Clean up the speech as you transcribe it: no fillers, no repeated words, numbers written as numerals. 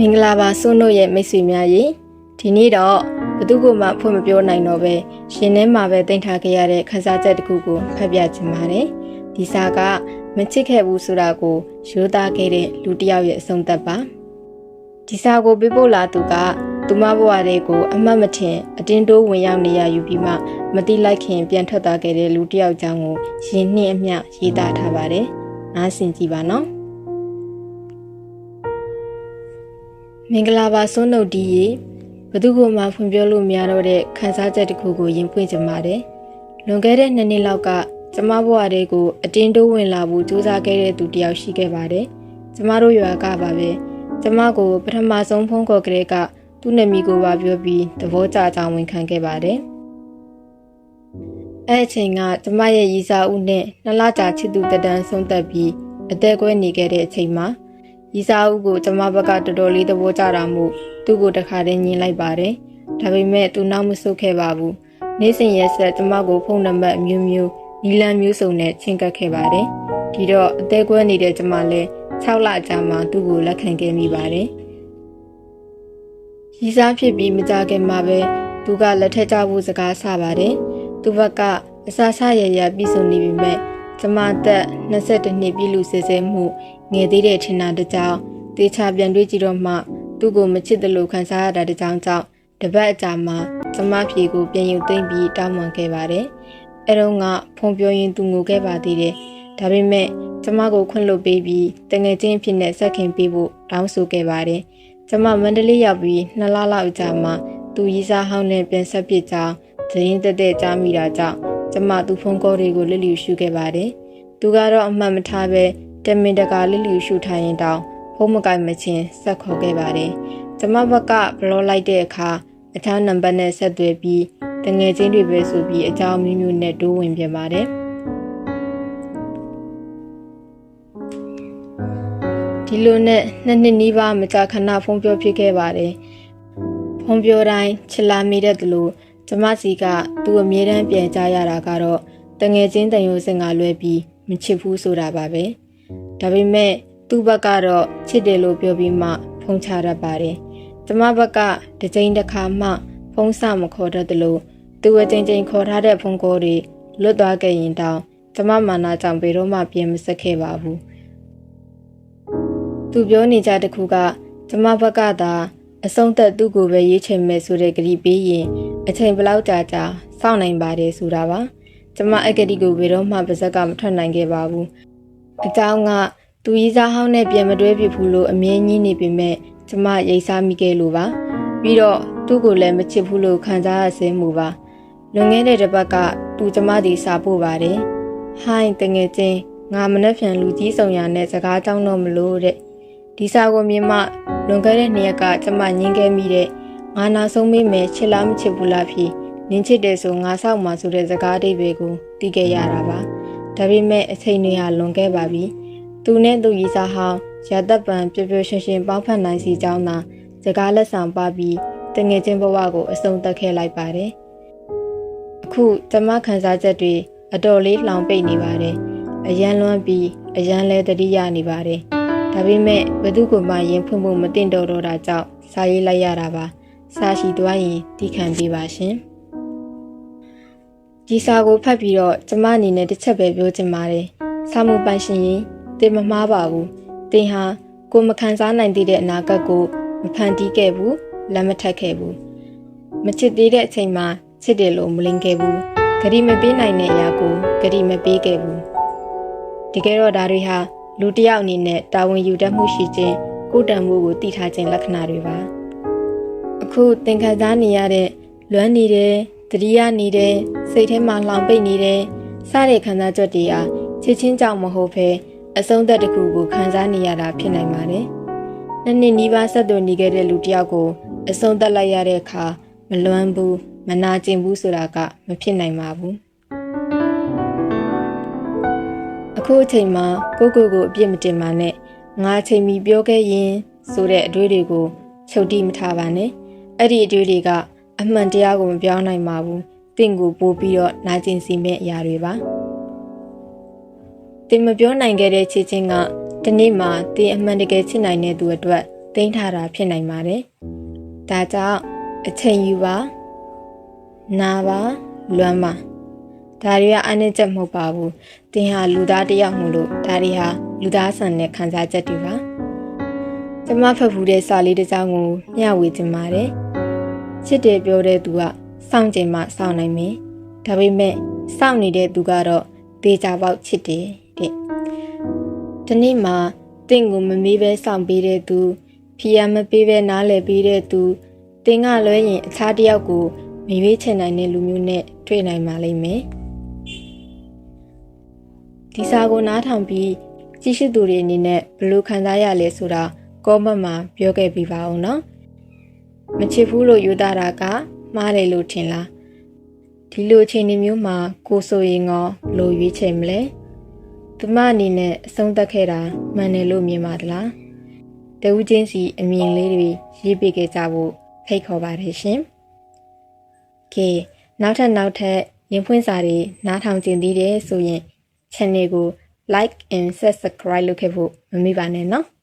မင်္ဂလာပါစွန်းတို့ရဲ့မိတ်ဆွေများရေဒီနေ့တော့ဘသူကမှဖွင့်မပြောနိုင်တော့ပဲရှင်ထဲမှာပဲတင်ထားခဲ့ရတဲ့ခန်းစားချက်တစ်ခုကိုဖတ်ပြချင်ပါတယ်ဒီစာကမချစ်ခဲ့ဘူးဆိုတာကိုရိုးသားခဲ့တဲ့လူတစ်ယောက်ရဲ့အဆုံးသတ်ပါဒီစာကိုပေးပို့လာသူကသူမဘဝတွေကိုအမှတ်မထင်အတင်းတိုးဝင်ရောက်နေရယူပြီးမှမတိလိုက်ခင်ပြန်ထွက်သွားခဲ့တဲ့လူတစ်ယောက်ကြောင့်ကိုရင်နှင်းအမျှရေးသားထားပါတယ်နားဆင်ကြည့်ပါနော်မင်္ဂလာပါစွန်းတို့ဒီရေဘသူကမှဖွင့်ပြောလို့မရတော့တဲ့ခန်းစားချက်တစ်ခုကိုရင်ပွင့်ကြပါတယ်လွန်ခဲ့တဲ့2နှစ်လောက်ကကျမဘဝတွေကိုအတင်းတိုးဝင်လာဖို့ကြိုးစားခဲ့တဲ့သူတယောက်ရှိခဲ့ပါတယ်ကျမတို့ရွာကပါပဲကျမကိုပထမဆုံးဖုန်းခေါ်ကလေးကသူ့နာမည်ကိုပါပြောပြီးသဘောကျကြောင်းဝန်ခံခဲ့ပါတယ်အဲ့အချိန်ကကျမရဲ့ရည်စားဦးနဲ့2လကြာချစ်သူတန်းဆုံးသက်ပြီးအသက်ကွဲနေခဲ့တဲ့အချိန်မှာရီစာဦးကိုကျမဘက်ကတော်တော်လေးသဘောကျတာမို့သူ့ကိုတခါတည်းညှင်းလိုက်ပါတယ်။ဒါပေမဲ့သူနောက်မဆုတ်ခဲ့ပါဘူး။နေ့စဉ်ရက်ဆက်ကျမကိုဖုန်းနံပါတ်အမျိုးမျိုးနီလန်မျိုးစုံနဲ့ချင်းကပ်ခဲ့ပါတယ်။ဒီတော့အသေးကွဲနေတဲ့ကျမလည်း6လကြာမှသူ့ကိုလက်ခံခဲ့မိပါတယ်။ရီစာဖြစ်ပြီးမကြခင်မှာပဲသူကလက်ထက်ကြဖို့စကားဆပါတယ်။သူ့ဘက်ကအဆဆရရပြီးဆုံးနေပြီမဲ့ကျမသက်22နှစ်ပြည့်လူစစ်စဲမှုငယ်သေးတဲ့ထင်တာတကြောင်တေချာပြန်တွေးကြည့်တော့မှသူ့ကိုမချစ်တယ်လို့ခံစားရတာတကြောင်ကြောင့်တပတ်အကြာမှကျမဖြေကိုပြန်ယူသိမ့်ပြီးတောင်းပန်ခဲ့ပါတယ်။အဲတော့ကဖုန်းပြောရင်သူငိုခဲ့ပါသေးတယ်။ဒါပေမဲ့ကျမကိုခွင့်လွှတ်ပေးပြီးတငယ်ချင်းအဖြစ်နဲ့ဆက်ခင်ပေးဖို့တောင်းဆိုခဲ့ပါတယ်။ကျမမန္တလေးရောက်ပြီး2လလောက်ကြာမှသူရီစားဟောင်းနဲ့ပြန်ဆက်ပစ်ကြောင်းသတင်းတက်ကြားမိတာကြောင့်ကျမသူ့ဖုန်းကောတွေကိုလစ်လျူရှုခဲ့ပါတယ်။သူကတော့အမှတ်မထားပဲတမင်တကာလစ်လျူရှုထားရင်တောင်ဖုန်းမကိုင်မချင်းဆက်ခေါ်ခဲ့ပါတယ်။ကျမဘက်ကဘလော့လိုက်တဲ့အခါအခြားနံပါတ်နဲ့ဆက်သွယ်ပြီးတငယ်ချင်းတွေပဲဆိုပြီးအကြောင်းမျိုးမျိုးနဲ့တိုးဝင်ပြန်ပါတယ်။ဒီလိုနဲ့2နှစ်နီးပါးမကြာခဏဖုန်းပြောဖြစ်ခဲ့ပါတယ်။ဖုန်းပြောတိုင်းချစ်လာမိတဲ့သူလို့ကျမစီကသူ့အမြဲတမ်းပြန်ကြားရတာကတော့တငယ်ချင်းတန်ရုံစင်ကလွဲပြီးမချစ်ဘူးဆိုတာပါပဲဒါပေမဲ့သူ့ဘက်ကတော့ချစ်တယ်လို့ပြောပြီးမှဖုန်းချရပါတယ်ကျမဘက်ကတစ်ချိန်တစ်ခါမှဖုန်းစမခေါ်တတ်တယ်လို့သူအချိန်ချင်းခေါ်ထားတဲ့ဖုန်းကောတွေလွတ်သွားခဲ့ရင်တောင်ကျမမာနာကြောင့်ဘယ်တော့မှပြင်မဆက်ခဲ့ပါဘူးသူပြောနေကြတဲ့ခုကကျမဘက်ကသာအဆုံးသက်သူ့ကိုပဲရေးချင်မယ်ဆိုတဲ့ကတိပေးရင်အချိန်ဘလောက်ကြာစောင့်နိုင်ပါတယ်ဆိုတာပါကျမအကတိကိုဘယ်တော့မှပါဇက်ကမထွက်နိုင်ခဲ့ပါဘူးအကြောင်းကသူရီစားဟောင်းနဲ့ပြန်မတွဲပြဘူးလို့အမြဲညင်းနေပေမဲ့ကျမရိတ်စားမိခဲ့လို့ပါပြီးတော့သူ့ကိုလည်းမချစ်ဘူးလို့ခံစားရစေမှုပါလွန်ခဲ့တဲ့တစ်ပတ်ကသူကျမဒီစာပို့ပါတယ်ဟိုင်းတငယ်ချင်းငါမနှက်ဖြန်လူကြီးဆောင်ရနဲ့စကားကြောင်းတော့မလို့တဲ့ဒီစာကိုမြင်မှလွန်ခဲ့တဲ့2ရက်ကကျမညင်းခဲ့မိတဲ့ငါနောက်ဆုံးမိမယ်ချစ်လားမချစ်ဘူးလားဖြစ်နင်းချစ်တယ်ဆိုငါဆောက်မှာဆိုတဲ့စကားအဓိပ္ပာယ်ကိုသိခဲ့ရတာပါဒါပေမဲ့အချိန်တွေဟာလွန်ခဲ့ပါပြီသူနဲ့သူရီစားဟောင်းရသက်ပံပျော်ပျော်ရွှင်ရွှင်ပေါင်းဖက်နိုင်စီကြောင်းသာစကားလက်ဆောင်ပါပြီးတငယ်ချင်းဘဝကိုအဆုံးသတ်ခဲ့လိုက်ပါတယ်အခုကျမခန်းစားချက်တွေအတော်လေးလောင်ပိတ်နေပါတယ်အရန်လွမ်းပြီးအရန်လဲတတိယနေပါတယ်ဒါပေမဲ့ဘသူကမှရင်ဖွင့်ဖို့မတင်တော့တာကြောင့်စာရေးလိုက်ရတာပါစာရှိသွားရင်တီးခံပေးပါရှင်ဒီစာကိုဖတ်ပြီးတော့ကျမအနေနဲ့တစ်ချက်ပဲပြောချင်ပါတယ်စာမှုပိုင်ရှင်ရင်တင်မမှားပါဘူးတင်ဟာကိုမခံစားနိုင်သေးတဲ့အနာဂတ်ကိုမဖန်တီးခဲ့ဘူးလက်မထပ်ခဲ့ဘူးမချစ်သေးတဲ့အချိန်မှာချစ်တယ်လို့မလင်းခဲ့ဘူးဂရီမပေးနိုင်တဲ့အရာကိုဂရီမပေးခဲ့ဘူးတကယ်တော့ဒါတွေဟာလူတစ်ယောက်အနေနဲ့တာဝန်ယူတတ်မှုရှိခြင်းကိုယ်တန်မှုကိုတည်ထားခြင်းလက္ခဏာတွေပါအခုသင်ခံစားနေရတဲ့လွမ်းနေတယ်တတိယနေတယ်စိတ်ထဲမှာလောင်ပိတ်နေတယ်စတဲ့ခံစားချက်တွေဟာချစ်ချင်းကြောင့်မဟုတ်ဘဲအဆုံးသက်တစ်ခုကိုခံစားနေရတာဖြစ်နိုင်ပါတယ်။နှစ်နှစ်နီးပါးဆက်သွယ်နေခဲ့တဲ့လူတစ်ယောက်ကိုအဆုံးသက်လိုက်ရတဲ့အခါမလွမ်းဘူးမနာကျင်ဘူးဆိုတာကမဖြစ်နိုင်ပါဘူး။အခုအချိန်မှာကိုယ့်ကိုယ်အပြစ်မတင်ပါနဲ့ငါချိန်မီပြောခဲ့ရင်ဆိုတဲ့အတွေးတွေကိုချုပ်တိမထားပါနဲ့အဲ့ဒီအတွေးတွေကအမှန်တရားကိုမပြောင်းနိုင်ပါဘူးတင့်ကိုပို့ပြီးတော့နာကျင်စီမဲ့အရာတွေပါတင်မပြောနိုင်ခဲ့တဲ့ချစ်ချင်းကဒီနေ့မှတင်အမှန်တကယ်ချစ်နိုင်တဲ့သူအတွက် သိမ်းထားတာဖြစ်နိုင်ပါတယ်။ဒါကြောင့်အချိန်ယူပါနာပါလွမ်းပါဒါတွေကအနစ်ချက်မဟုတ်ပါဘူး။သင်ဟာလူသားတစ်ယောက်မို့လို့ဒါတွေဟာလူသားဆန်တဲ့ခံစားချက်တွေပါ။ကျမဖတ်ဖူးတဲ့စာလေးတစ်စောင်ကိုမျှဝေချင်ပါတယ်။ချစ်တယ်ပြောတဲ့သူကစောင့်ကြင်မှစောင့်နိုင်မယ်။ဒါပေမဲ့စောင့်နေတဲ့သူကတော့ဒေချာပေါက်ချစ်တယ်တဲ့။ဒီနေ့မှာတင့်ကိုမမေးပဲစောင့်ပေးတဲ့သူဖီယာမပေးပဲနားလည်ပေးတဲ့သူတင်ကလွဲရင်အခြားတစ်ယောက်ကိုမရွေးချယ်နိုင်တဲ့လူမျိုးနဲ့တွေ့နိုင်ပါလိမ့်မယ်ဒီစာကိုနားထောင်ပြီးကြည့်ရှုသူတွေအနေနဲ့ဘယ်လိုခံစားရလဲဆိုတာကောမန့်မှာပြောခဲ့ပြပါအောင်နော်မချစ်ဘူးလို့ယူတာကမှားတယ်လို့ထင်လားဒီလိုအချိန်မျိုးမှာကိုဆိုရင်ရောဘယ်လိုရွေးချယ်မလဲသူမအနေနဲ့အဆုံးသတ်ခဲ့တာမှန်တယ်လို့မြင်ပါသလားတဦးချင်းစီအမြင်လေးတွေရေးပေးခဲ့ကြဖို့ဖိတ်ခေါ်ပါတယ်ရှင်။ကဲနောက်ထပ်ရင်ဖွင့်စာတွေနားထောင်ကျင်သေးတယ်ဆိုရင် channel ကို like and subscribe လုပ်ခဲ့ဖို့မမေ့ပါနဲ့နော်။